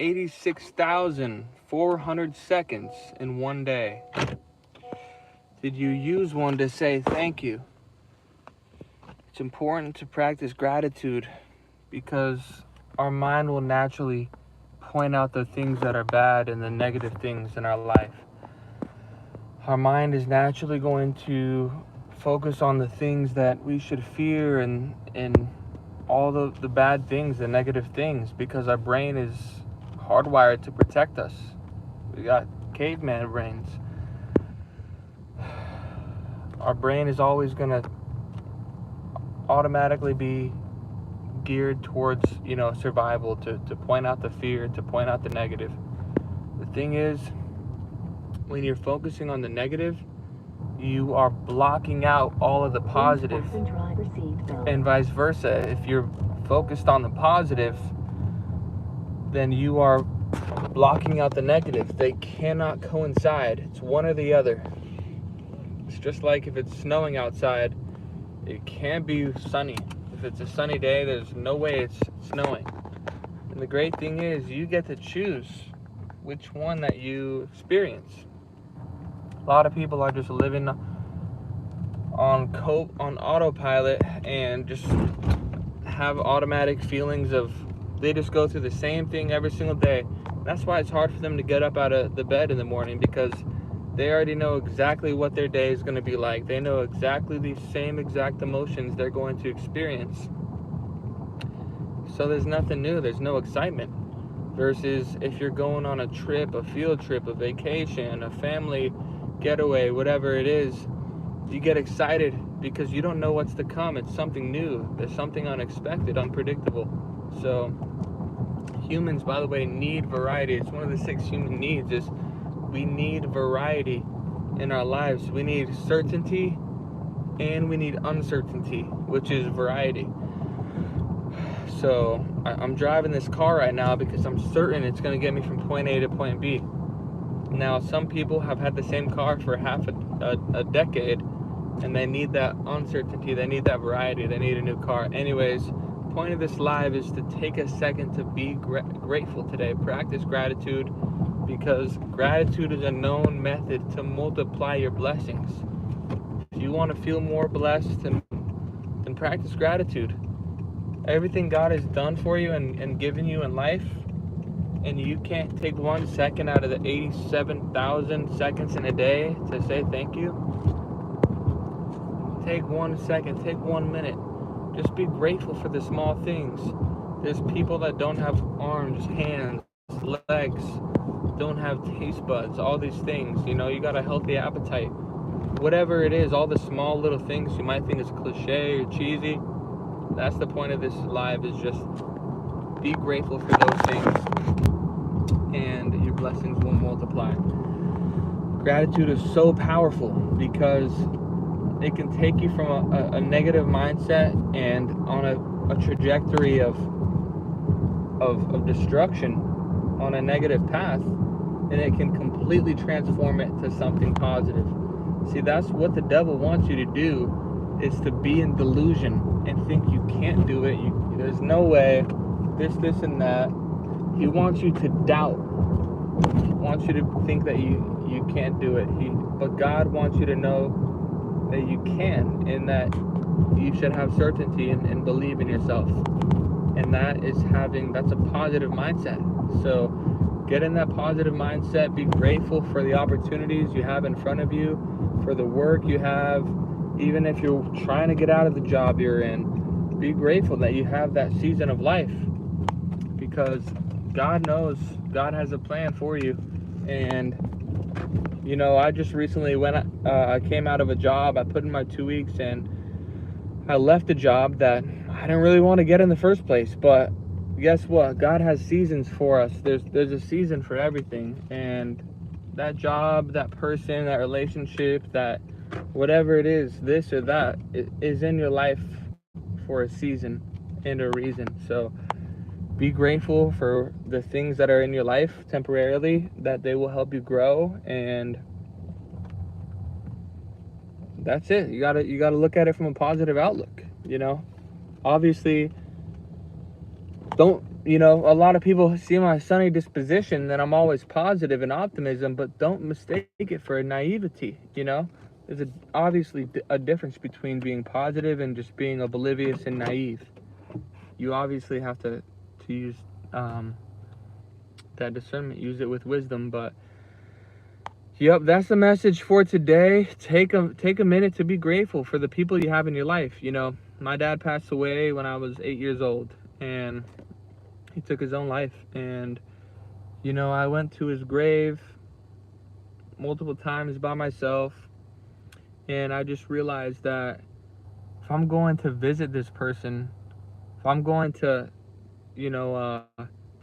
86,400 seconds in one day? Did you use one to say thank you? It's important to practice gratitude because our mind will naturally point out the things that are bad and the negative things in our life. Our mind is naturally going to focus on the things that we should fear and all the bad things, the negative things, because our brain is hardwired to protect us. We got caveman brains. Our brain is always going to automatically be geared towards, survival, to point out the fear, to point out the negative. The thing is, when you're focusing on the negative, you are blocking out all of the positive, and vice versa. If you're focused on the positive, then you are blocking out the negative. They cannot coincide. It's one or the other. It's just like if it's snowing outside, it can't be sunny. If it's a sunny day, there's no way it's snowing. And the great thing is, you get to choose which one that you experience. A lot of people are just living on autopilot and just have automatic feelings of, they just go through the same thing every single day. That's why it's hard for them to get up out of the bed in the morning, because they already know exactly what their day is going to be like. They know exactly the same exact emotions they're going to experience. So there's nothing new. There's no excitement. Versus if you're going on a trip, a field trip, a vacation, a family getaway, whatever it is, you get excited because you don't know what's to come. It's something new. There's something unexpected, unpredictable. So humans, by the way, need variety. It's one of the 6 human needs, is we need variety in our lives. We need certainty and we need uncertainty, which is variety. So I'm driving this car right now because I'm certain it's going to get me from point A to point B. Now, some people have had the same car for half a decade, and they need that uncertainty. They need that variety. They need a new car. Anyways, the point of this live is to take a second to be grateful today. Practice gratitude, because gratitude is a known method to multiply your blessings. If you want to feel more blessed, then practice gratitude. Everything God has done for you and given you in life, and you can't take 1 second out of the 87,000 seconds in a day to say thank you. Take 1 second, take 1 minute. Just be grateful for the small things. There's people that don't have arms, hands, legs, don't have taste buds, all these things. You got a healthy appetite. Whatever it is, all the small little things you might think is cliche or cheesy, that's the point of this live, is just be grateful for those things, and your blessings will multiply. Gratitude is so powerful because it can take you from a negative mindset and on a trajectory of destruction, on a negative path, and it can completely transform it to something positive. See, that's what the devil wants you to do, is to be in delusion and think you can't do it. There's no way, this and that. He wants you to doubt. He wants you to think that you can't do it. But God wants you to know that you can, and that you should have certainty and believe in yourself. And that's a positive mindset. So get in that positive mindset. Be grateful for the opportunities you have in front of you, for the work you have. Even if you're trying to get out of the job you're in, be grateful that you have that season of life, because God knows, God has a plan for you. And I just recently I came out of a job. I put in my 2 weeks, and I left a job that I didn't really want to get in the first place. But guess what? God has seasons for us. There's a season for everything. And that job, that person, that relationship, that whatever it is, this or that, it is in your life for a season and a reason. So be grateful for the things that are in your life temporarily, that they will help you grow. And that's it. You gotta look at it from a positive outlook. Obviously, don't you know, a lot of people see my sunny disposition, that I'm always positive and optimism, but don't mistake it for naivety, you know? There's obviously a difference between being positive and just being oblivious and naive. You obviously have to use um, that discernment, use it with wisdom, but yep, that's the message for today. Take a minute to be grateful for the people you have in your life. You know, my dad passed away when I was 8 years old, and he took his own life. And you know, I went to his grave multiple times by myself, and I just realized that if I'm going to visit this person, if I'm going to, you know,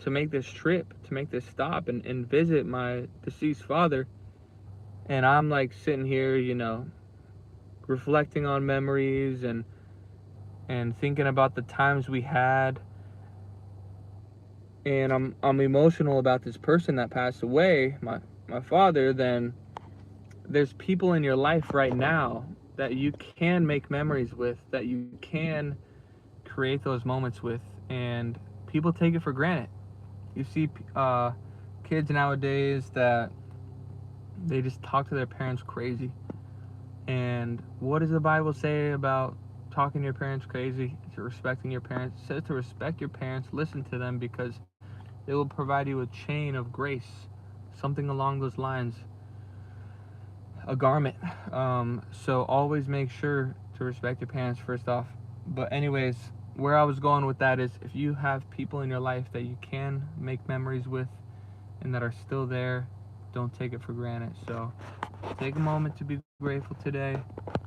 to make this trip, to make this stop and visit my deceased father, and I'm like sitting here, you know, reflecting on memories and thinking about the times we had, and I'm emotional about this person that passed away, my father, then there's people in your life right now that you can make memories with, that you can create those moments with, and people take it for granted. You see kids nowadays that they just talk to their parents crazy. And what does the Bible say about talking to your parents crazy, to respecting your parents? It says to respect your parents, listen to them, because they will provide you a chain of grace, something along those lines, a garment. So always make sure to respect your parents first off. But anyways, where I was going with that is, if you have people in your life that you can make memories with and that are still there, don't take it for granted. So take a moment to be grateful today.